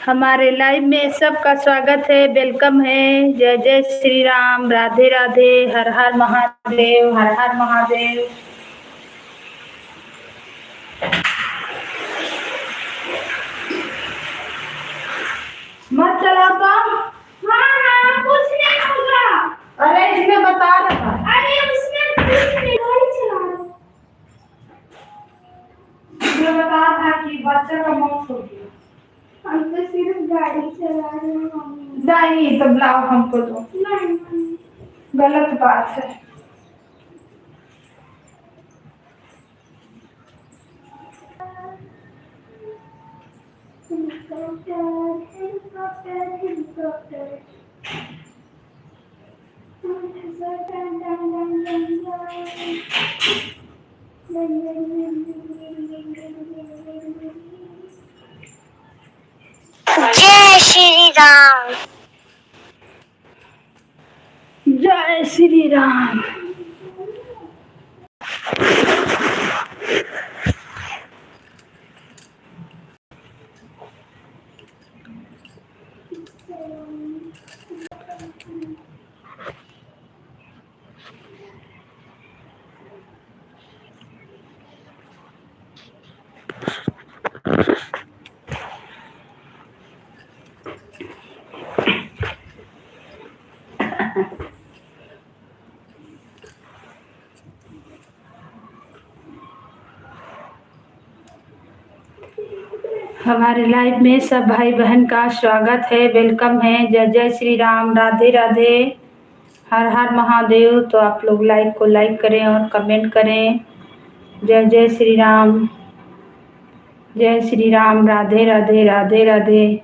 हमारे लाइव में सबका स्वागत है, वेलकम है। जय जय श्री राम, राधे राधे, हर हर महादेव, हर हर महादेव। मत चलाओ तो। हाँ, कुछ नहीं होगा। अरे इसमें बता रहा। अरे उसमें कुछ नहीं, गाड़ी चला रहा। इसमें बता रहा कि बच्चे का मौत हो गया। हम तो सिर्फ गाड़ी चला रहे हैं मम्मी। नहीं तो बुलाओ हमको तो। नहीं, गलत बात है। जय श्री राम। जय श्री राम। हमारे लाइव में सब भाई बहन का स्वागत है, वेलकम है। जय जय श्री राम, राधे राधे, हर हर महादेव। तो आप लोग लाइव को लाइक करें और कमेंट करें। जय जय श्री राम, जय श्री राम, राधे राधे, राधे राधे।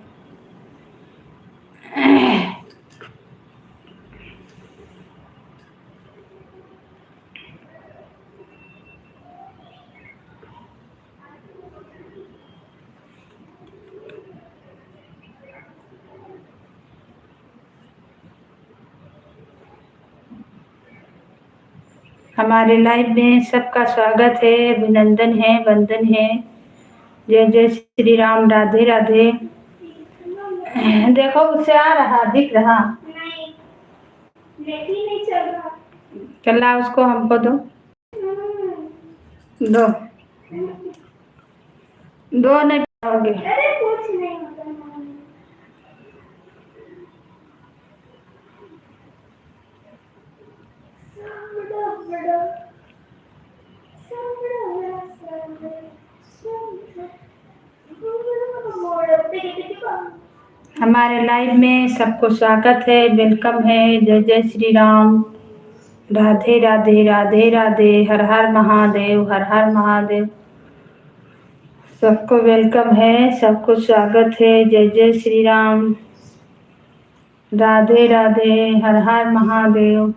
हमारे लाइव में सबका स्वागत है, अभिनंदन है, वंदन है। जय जय श्री राम, राधे राधे। देखो उससे आ रहा, दिख रहा नहीं चल रहा। चला उसको हमको दो। दो दो नहीं पाओगे। अरे कुछ नहीं होता। हमारे लाइव में सबको स्वागत है, वेलकम है। जय जय श्री राम, राधे राधे, राधे राधे, हर हर महादेव, हर हर महादेव। सबको वेलकम है, सबको स्वागत है। जय जय श्री राम, राधे राधे, हर हर महादेव।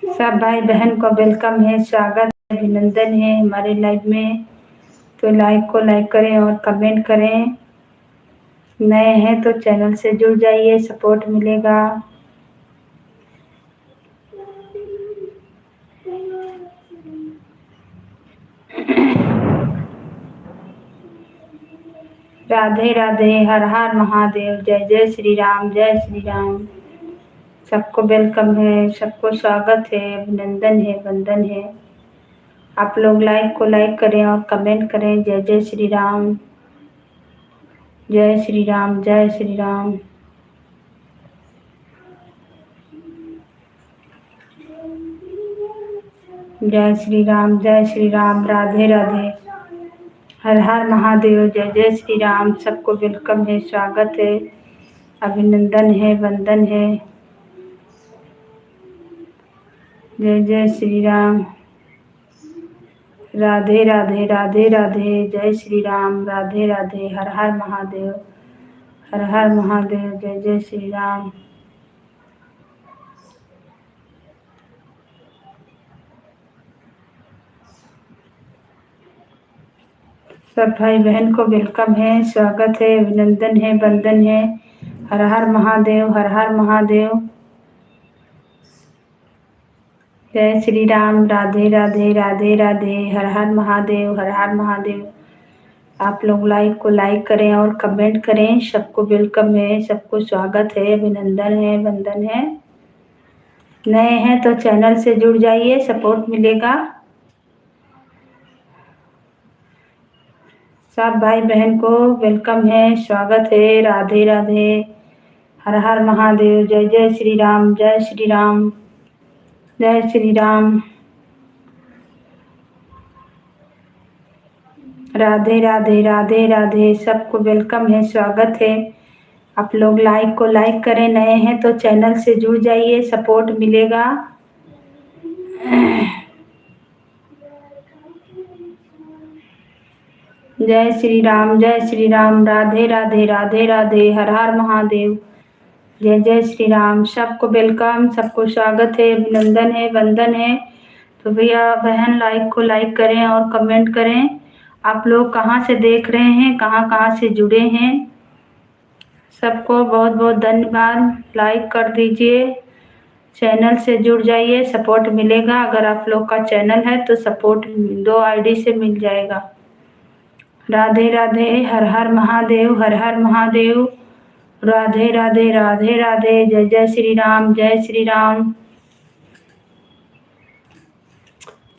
सब भाई बहन को वेलकम है, स्वागत है, अभिनंदन है हमारे लाइव में। तो लाइक को लाइक करें और कमेंट करें। नए हैं तो चैनल से जुड़ जाइए, सपोर्ट मिलेगा। राधे राधे, हर हर महादेव, जय जय श्री राम, जय श्री राम। सबको वेलकम है, सबको स्वागत है, अभिनंदन है, वंदन है। आप लोग लाइक को लाइक करें और कमेंट करें। जय जय श्री राम, जय श्री राम, जय श्री राम। जय श्री राम, जय श्री राम, राधे राधे, हर हर महादेव। जय जय श्री राम। सबको वेलकम है, स्वागत है, अभिनंदन है, वंदन है। जय जय श्री राम, राधे राधे, राधे राधे, जय श्री राम, राधे राधे, हर हर महादेव, हर हर महादेव। जय जय श्री राम। सब भाई बहन को वेलकम है, स्वागत है, अभिनंदन है, वंदन है। हर हर महादेव, हर हर महादेव। जय श्री राम, राधे राधे, राधे राधे, हर हर महादेव, हर हर महादेव। आप लोग लाइक करें और कमेंट करें। सबको वेलकम है, सबको स्वागत है, अभिनंदन है, वंदन है। नए हैं तो चैनल से जुड़ जाइए, सपोर्ट मिलेगा। सब भाई बहन को वेलकम है, स्वागत है, राधे राधे, हर हर महादेव। जय जय श्री राम, जय श्री राम, जय श्री राम, राधे राधे, राधे राधे। सबको वेलकम है, स्वागत है। आप लोग लाइक करें। नए हैं तो चैनल से जुड़ जाइए, सपोर्ट मिलेगा। जय श्री राम, जय श्री राम, राधे राधे, राधे राधे, हर हर महादेव। जय जय श्री राम। सबको वेलकम, सबको स्वागत है, अभिनंदन है, वंदन है। तो भैया बहन लाइक करें और कमेंट करें। आप लोग कहाँ से देख रहे हैं, कहाँ से जुड़े हैं। सबको बहुत बहुत धन्यवाद। लाइक कर दीजिए, चैनल से जुड़ जाइए, सपोर्ट मिलेगा। अगर आप लोग का चैनल है तो सपोर्ट 2 आईडी से मिल जाएगा। राधे राधे, हर हर महादेव, हर हर महादेव। राधे राधे, राधे राधे, जय जय श्री राम, जय श्री राम।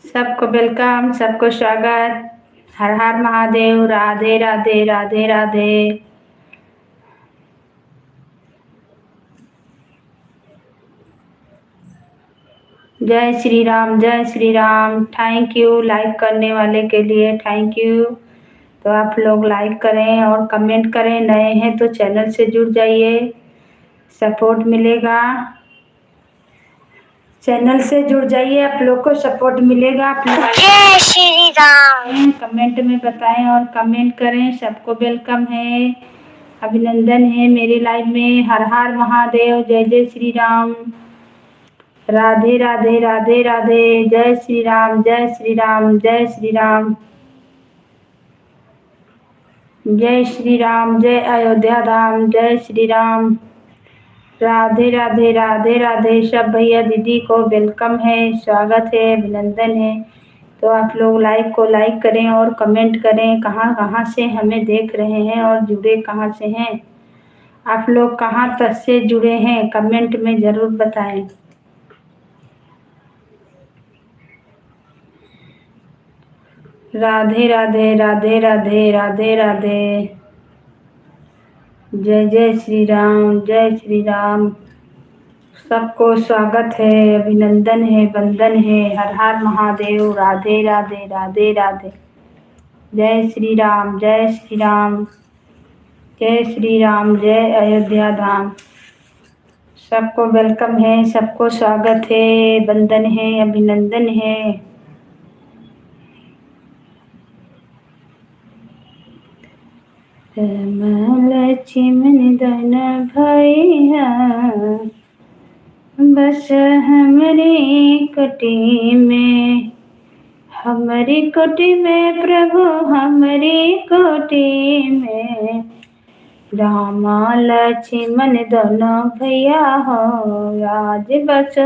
सबको वेलकम, सबको स्वागत, हर हर महादेव, राधे राधे, राधे राधे। जय श्री राम, जय Shri Ram. Thank you like करने वाले के लिए, थैंक यू। तो आप लोग लाइक करें और कमेंट करें। नए हैं तो चैनल से जुड़ जाइए, सपोर्ट मिलेगा। चैनल से जुड़ जाइए, आप लोग को सपोर्ट मिलेगा। आप लोग जय श्री राम। कमेंट में बताएं और कमेंट करें। सबको वेलकम है, अभिनंदन है मेरी लाइव में। हर हर महादेव, जय जय श्री राम, राधे राधे, राधे राधे, जय श्री राम, जय श्री राम, जय श्री राम, जय श्री राम, जय अयोध्या धाम, जय श्री राम। राधे राधे, राधे राधे। सब भैया दीदी को वेलकम है, स्वागत है, अभिनंदन है। तो आप लोग लाइक करें और कमेंट करें। कहाँ से हमें देख रहे हैं और जुड़े कहाँ से हैं। आप लोग कहाँ तक से जुड़े हैं, कमेंट में ज़रूर बताएं। राधे राधे, राधे राधे, राधे राधे, जय जय श्री राम, जय श्री राम। सबको स्वागत है, अभिनंदन है, वंदन है, हर हर महादेव। राधे राधे, राधे राधे, जय श्री राम, जय श्री राम, जय श्री राम, जय अयोध्या धाम। सबको वेलकम है, सबको स्वागत है, वंदन है, अभिनंदन है। लक्ष्मण दन भैया बस हमारी कुटी में, हमारी कुटी में प्रभु, हमारी कुटी में। रामा लक्ष्मण दोनों भैया हो, आज बस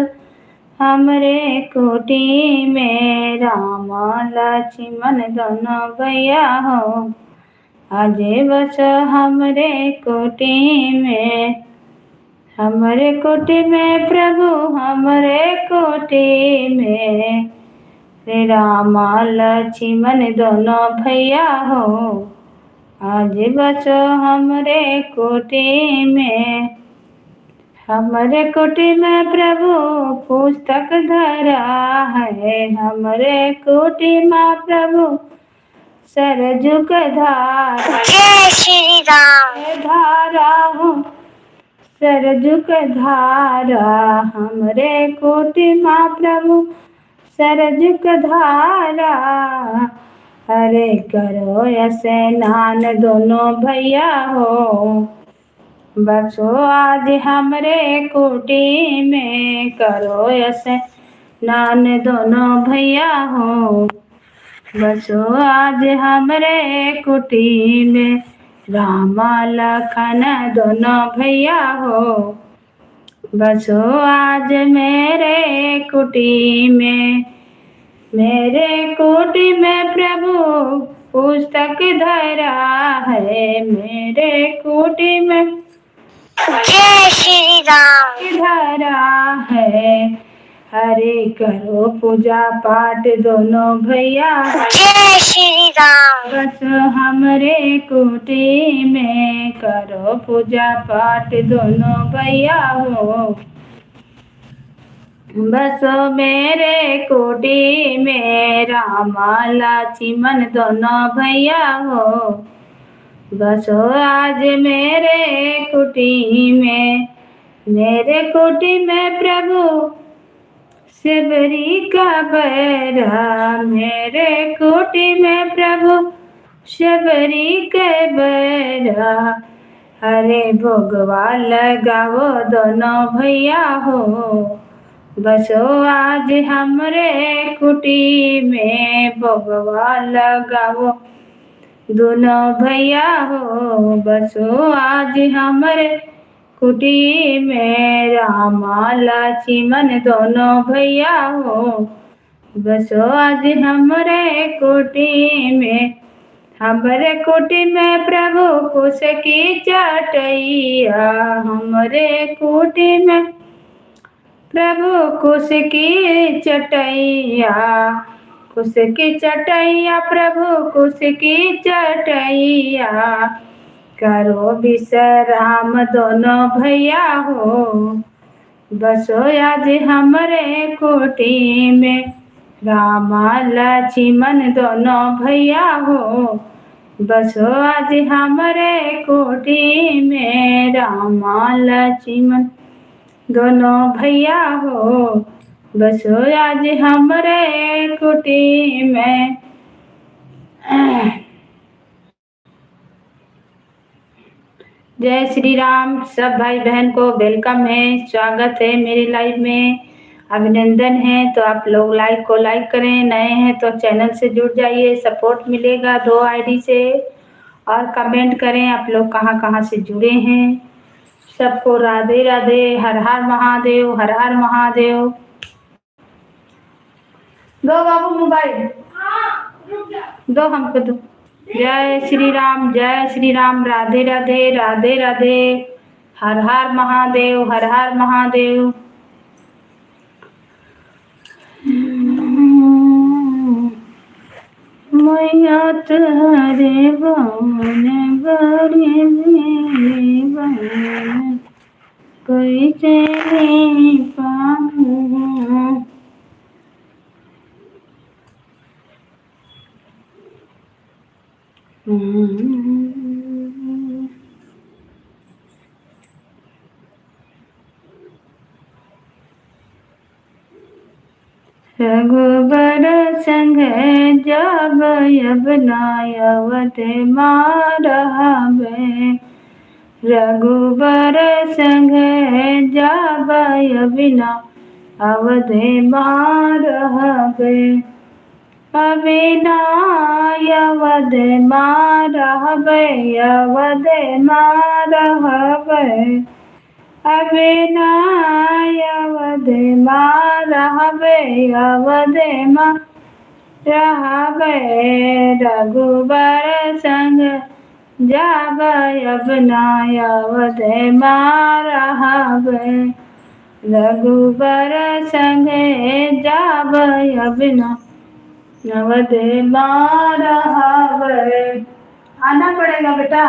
हमारे कुटी में। रामा लक्ष्मण दोनों भैया हो, आज बस हमारे कुटी में। हमारे कोटि में प्रभु, हमारे कोटि में। श्री रामा लक्ष्मण दोनों भैया हो, आज बचो हमारे कोटि में। हमारे कोटि में प्रभु पुस्तक धरा है, हमारे कोटि में प्रभु सरजू का धारा। जय श्री राम। धारा हो सरजू का धारा, हमरे कोटि माँ प्रभु सरजू का धारा। हरे करो स्नान दोनों भैया हो, बसो आज हमरे कोटि में। करो स्नान दोनों भैया हो, बसो आज हमरे कुटी में। रामा लखन दोनों भैया हो, बसो आज मेरे कुटी में। मेरे कुटी में प्रभु पुस्तक धरा है, मेरे कुटी में जय श्री राम। धरा है। हरे करो पूजा पाठ दोनों भैया, जय श्री राम। बस हमरे कुटी में करो पूजा पाठ दोनों भैया हो, बस मेरे कुटी में रामा लक्ष्मण दोनों भैया हो, बसो आज मेरे कुटी में। मेरे कुटी में प्रभु शिवरी का बैरा, मेरे कुटी में प्रभु शिवरी के बैरा। हरे भोगवा लगाओ दोनों भैया हो, बसो आज हमरे कुटी में भोगवा लगाओ दोनों भैया हो, बसो आज हमरे कुटी में रामा लक्ष्मण दोनों भैया हो, बसो आज हमरे कुटी में। हमरे कुटी में प्रभु कुश की चटैया, हमरे कुटी में प्रभु कुश की चटैया, कुश की चटैया प्रभु कुश की चटैया। करो विश्राम दोनों भैया हो, बसो आज हमरे कुटी में। रामा लक्ष्मण दोनों भैया हो, बसो आज हमरे कुटी में। रामा लक्ष्मण दोनों भैया हो, बसो आज हमरे कुटी में। जय श्री राम। सब भाई बहन को वेलकम है, स्वागत है मेरी लाइव में, अभिनंदन है। तो आप लोग लाइव को लाइक करें, नए हैं तो चैनल से जुड़ जाइए, सपोर्ट मिलेगा 2 आईडी से। और कमेंट करें आप लोग कहाँ कहाँ से जुड़े हैं। सबको राधे राधे, हर हर महादेव, हर हर महादेव। दो बाबू मोबाइल, दो हमको दो। जय श्री राम, जय श्री राम, राधे राधे, राधे राधे, हर हर महादेव, हर हर महादेव। मैया तेरे बन बड़ी मेरी बहन, कोई चैनी पाऊँ। रघुबर संग जब अवनायवत मारहबे, रघुबर संग जब अविना अवध मारहबे। अविनाय अवध मारहबे, अवध मारहबे, अविनाय अवध मारहबे, अवध मारहबे। रघुबर संग जब अविनाय अवध मारहबे, रघुबर संग जब अविनाय अवध मारहबे। आना पड़ेगा बेटा।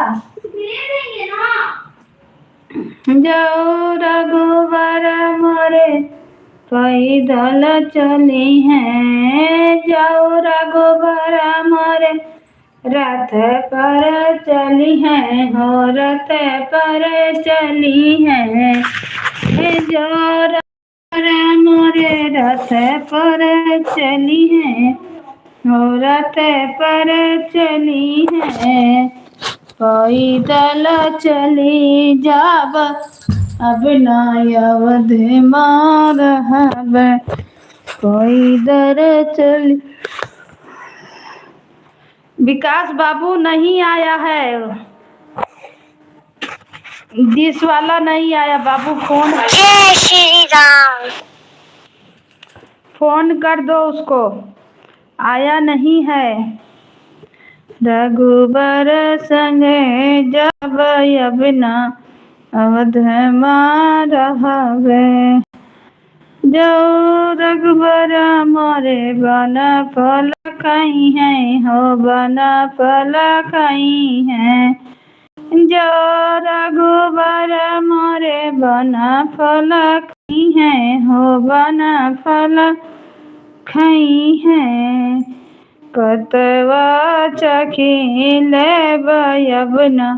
जो रघुवर मोरे पैदल चली हैं, जो रघुवर मोरे रथ पर चली हैं, हो रथ पर चली हैं। जो रघुवर मोरे रथ पर चली हैं, हो रथ पर चली हैं। पैदल चली जाब अविनाय अवध मारहबे, पैदल चली। विकास बाबू नहीं आया है, दिस वाला नहीं आया बाबू, फोन जय श्री राम। फोन कर दो उसको, आया नहीं है। रघुबर संगे जब यबना अवध रहवे, जो रघुबर मोरे बन फल खाई है, हो बन फल खाई है। जो रघुबर मोरे बन फल खाई है, हो बन फल खाई है। कतवा चखी लेब यबना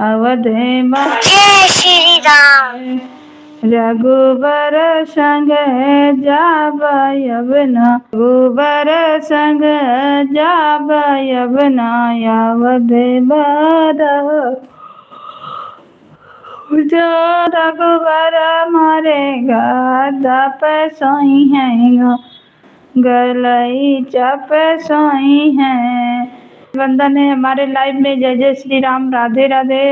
अवध जय श्री राम। रघुबर संग जाब यबना, रघुबर संग जाब यबना अवध जो रघुबर मारे गदा पे सोई है, गलई चाप सोई है। वंदन है हमारे लाइव में। जय जय श्री राम, राधे राधे,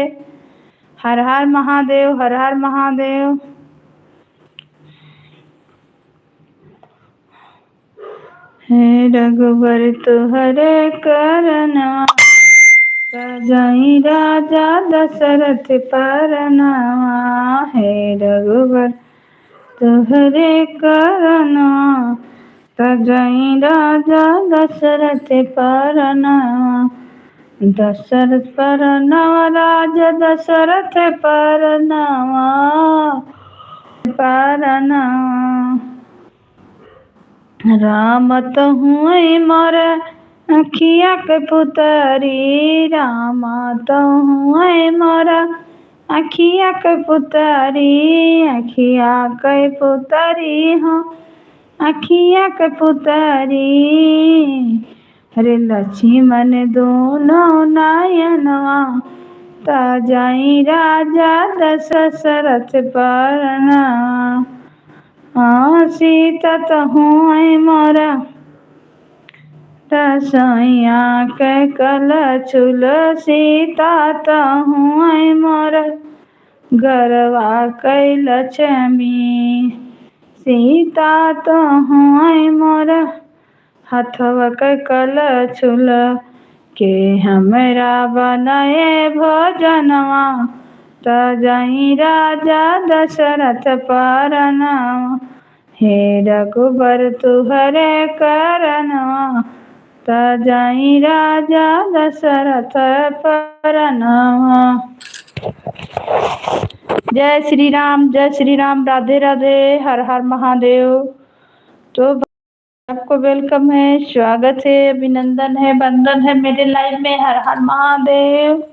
हर हर महादेव, हर हर महादेव। हे रघुबर तुहरे करना, राजाई राजा दशरथ परनावा। हे रघुबर तुहरे करना, राजाई राजा दशरथ परनावा। दशरथ परनावा, राजा दशरथ परनावा, परनावा। राम तहुँ मोर अखिया के पुतरी, राम तहुँ मोर अखिया के पुतरी, अखिया के पुतरी हो, अखिया के पुतरी। हरे लक्ष्मण दोनों नयनवा, ताजाई राजा दशरथ परनावा। सीता तहुँ मोरा रसोइया के कलछुल, सीता तहुँ मोरा गरवा के लक्ष्मी। सीता तहुँ मोरा हथवा के कलछुल, के हमरा बनाए भोजनवा, ताजाई राजा दशरथ परनावा। हे रघुबर तुहरे करनवा, ताजाई राजा दशरथ परनावा। जय श्री राम, जय श्री राम, राधे राधे, हर हर महादेव। तो आपको वेलकम है, स्वागत है, अभिनंदन है, वंदन है मेरे लाइव में। हर हर महादेव।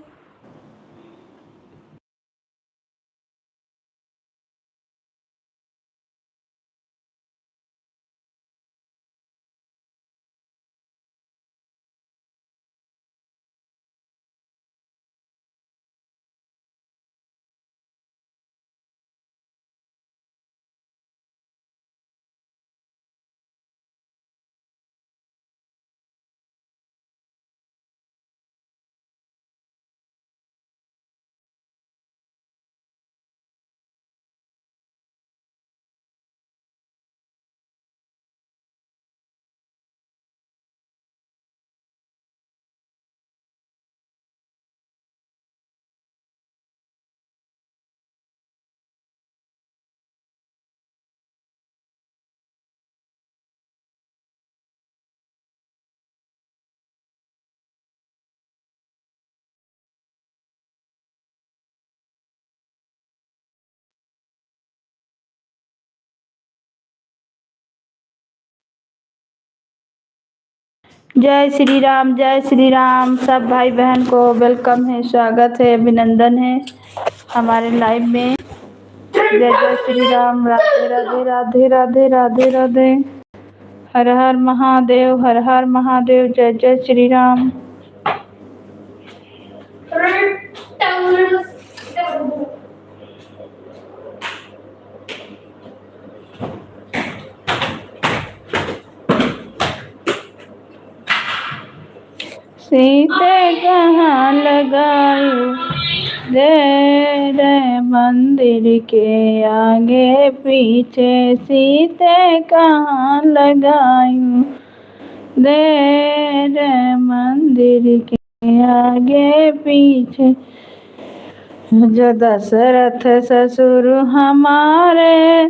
जय श्री राम, जय श्री राम। सब भाई बहन को वेलकम है, स्वागत है, अभिनंदन है हमारे लाइव में। जय जय श्री राम, राधे राधे, राधे राधे, राधे राधे, हर हर महादेव, हर हर महादेव। जय जय श्री राम। सीते कहाँ लगाई रे रे मंदिर के आगे पीछे सीते कहाँ लगायूं देर, मंदिर के आगे पीछे जो दशरथ ससुर हमारे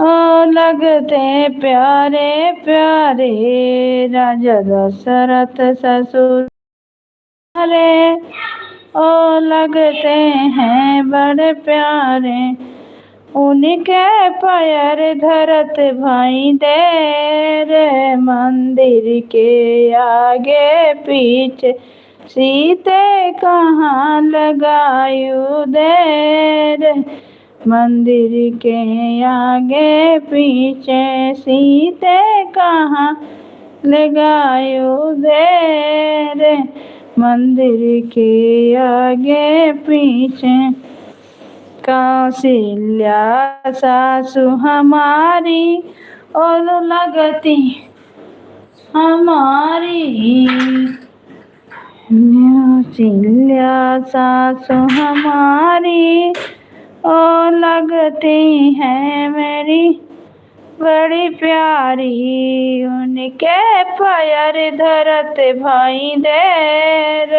ओ लगते प्यारे प्यारे, राजा दशरथ ससुर हमारे ओ लगते हैं बड़े प्यारे, उनके पैर धरत भाई देर, मंदिर के आगे पीछे सीते कहाँ लगायूं देर, मंदिर के आगे पीछे सीते कहाँ लगायूं देर, मंदिर के आगे पीछे। कौशल्या सासु हमारी और लगती हमारी, कौशल्या सासु हमारी और लगती है मेरी बड़ी प्यारी, उनके पैर धरत भाई देर,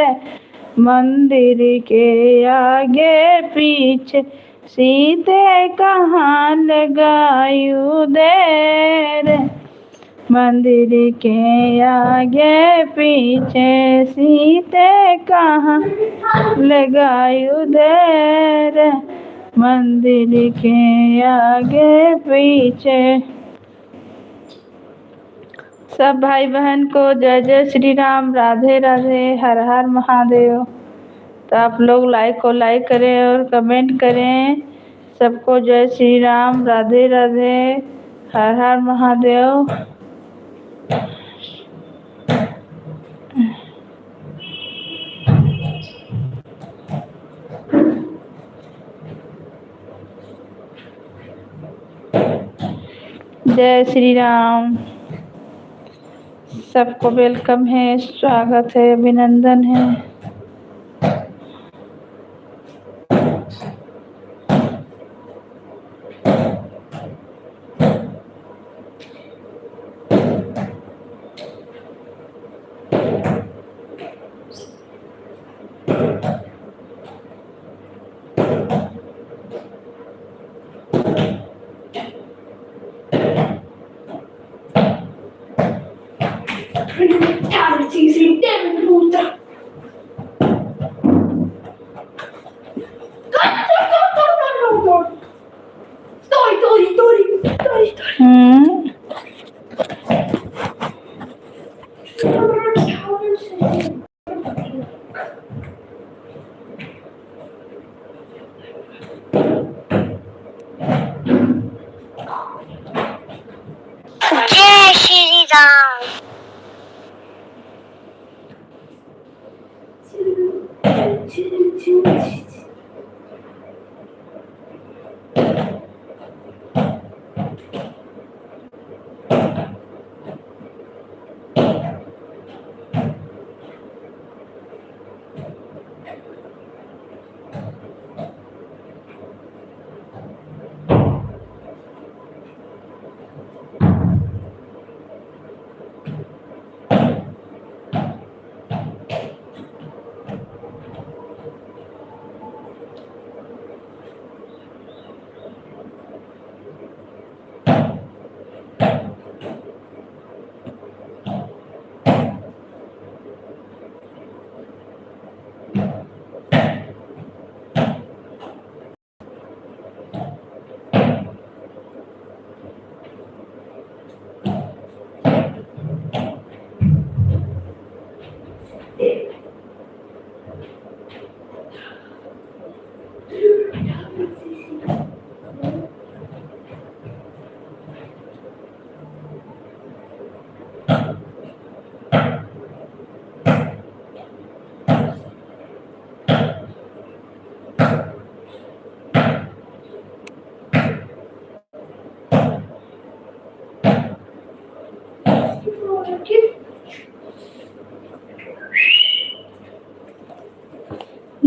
मंदिर के आगे पीछे सीते कहाँ लगायूं देर, मंदिर के आगे पीछे सीते कहाँ लगायूं देर, मंदिर के आगे पीछे। सब भाई बहन को जय जय श्री राम, राधे राधे, हर हर महादेव। तो आप लोग लाइक करें और कमेंट करें। सबको जय श्री राम, राधे राधे, हर हर महादेव। जय श्री राम। सबको वेलकम है, स्वागत है, अभिनंदन है। जय श्री राम।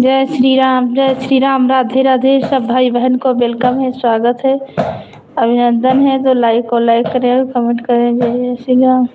जय श्री राम, राधे राधे। सब भाई बहन को वेलकम है, स्वागत है, अभिनंदन है। तो लाइक करें, कमेंट करें। जय जय श्री राम।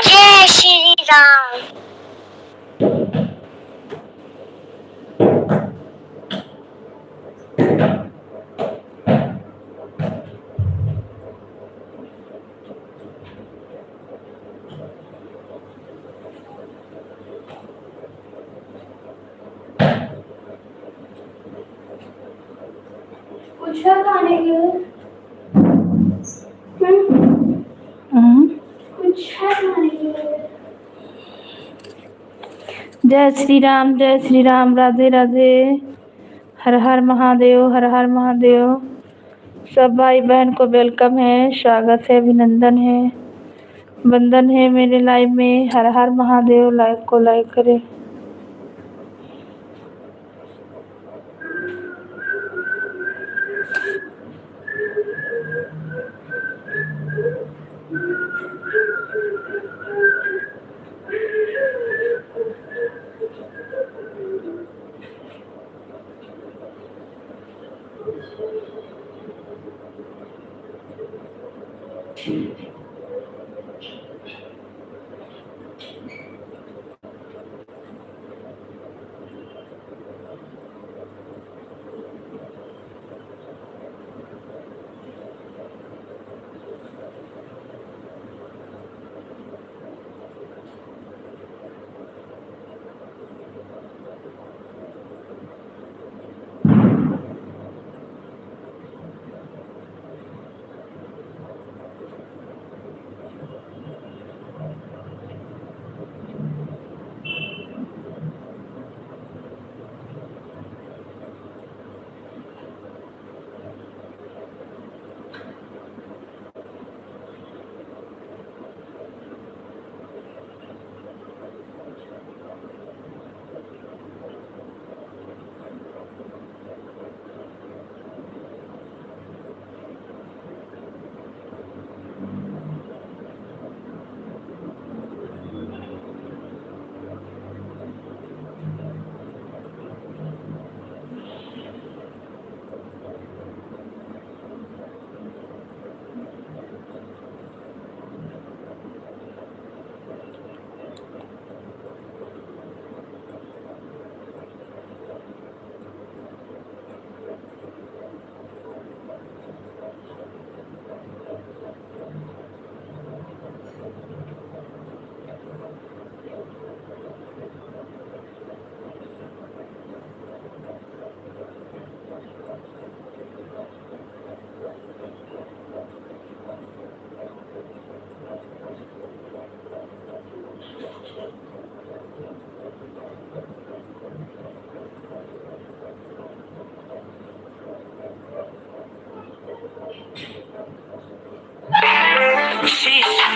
जय श्री राम। कुछ है खाने के लिए? कुछ है खाने के लिए? जय श्री राम, राधे राधे। हर हर महादेव, हर हर महादेव। सब भाई बहन को वेलकम है, स्वागत है, अभिनंदन है, वंदन है मेरे लाइव में। हर हर महादेव। लाइक करें।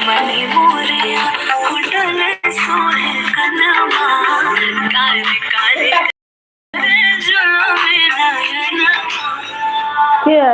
मनी मोरिया कुटल सोहे कनमा काले काले जुलमे नयना क्या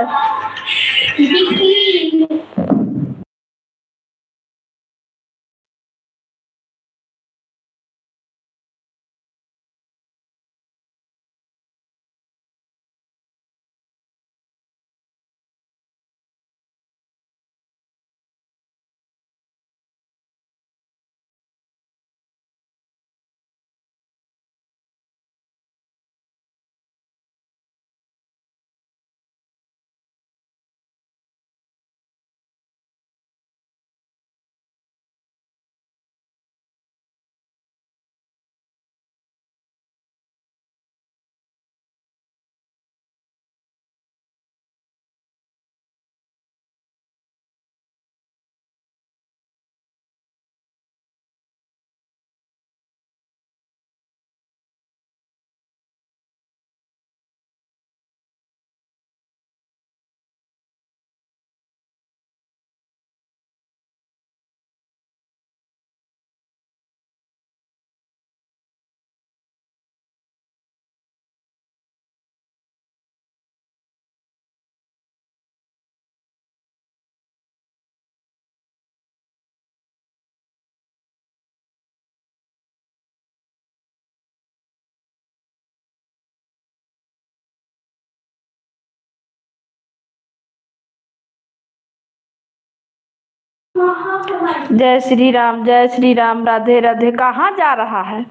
जय श्री राम, राधे राधे। कहाँ जा रहा है?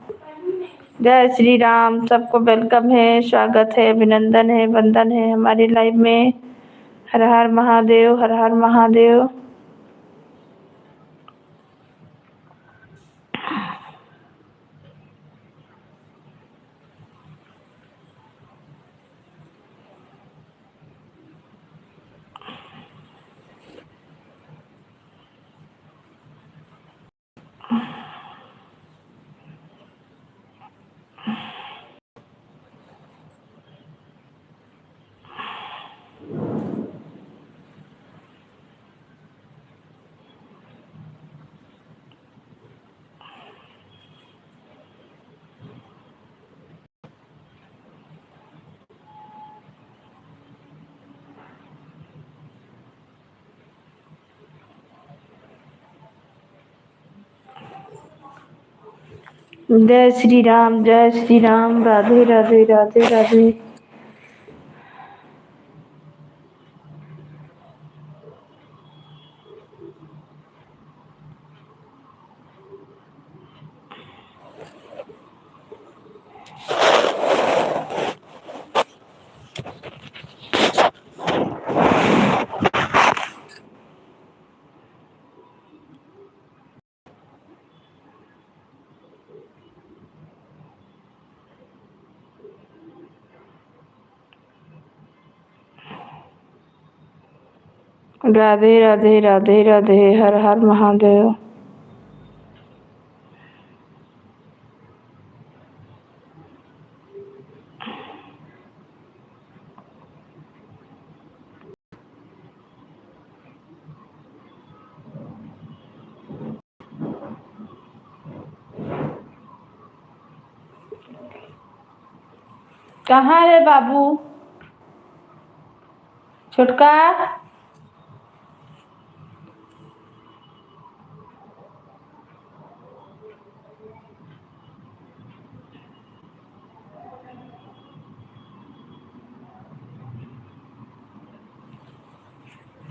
जय श्री राम, सबको वेलकम है, स्वागत है, अभिनंदन है, वंदन है हमारी लाइव में। हर हर महादेव, हर हर महादेव। जय श्री राम, राधे राधे, राधे राधे। राधे राधे, राधे राधे, हर हर महादेव। कहाँ है बाबू छोटका?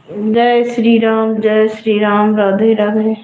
जय श्री राम, राधे राधे।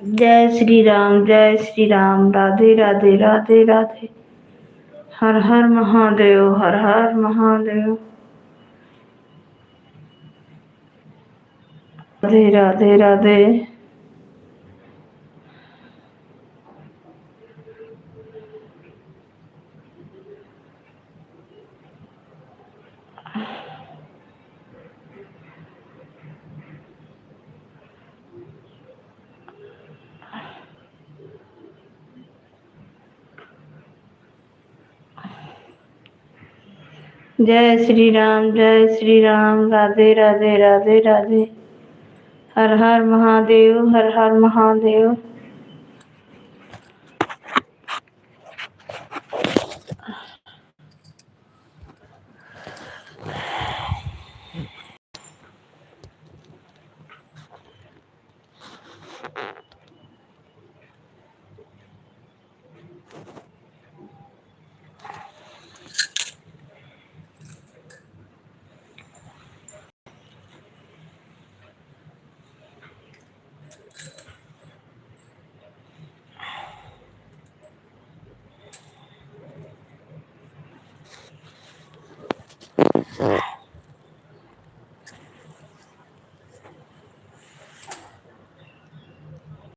जय श्री राम, राधे राधे, राधे राधे। हर हर महादेव, हर हर महादेव। राधे राधे, राधे। जय श्री राम, राधे राधे, राधे राधे। हर हर महादेव, हर हर महादेव।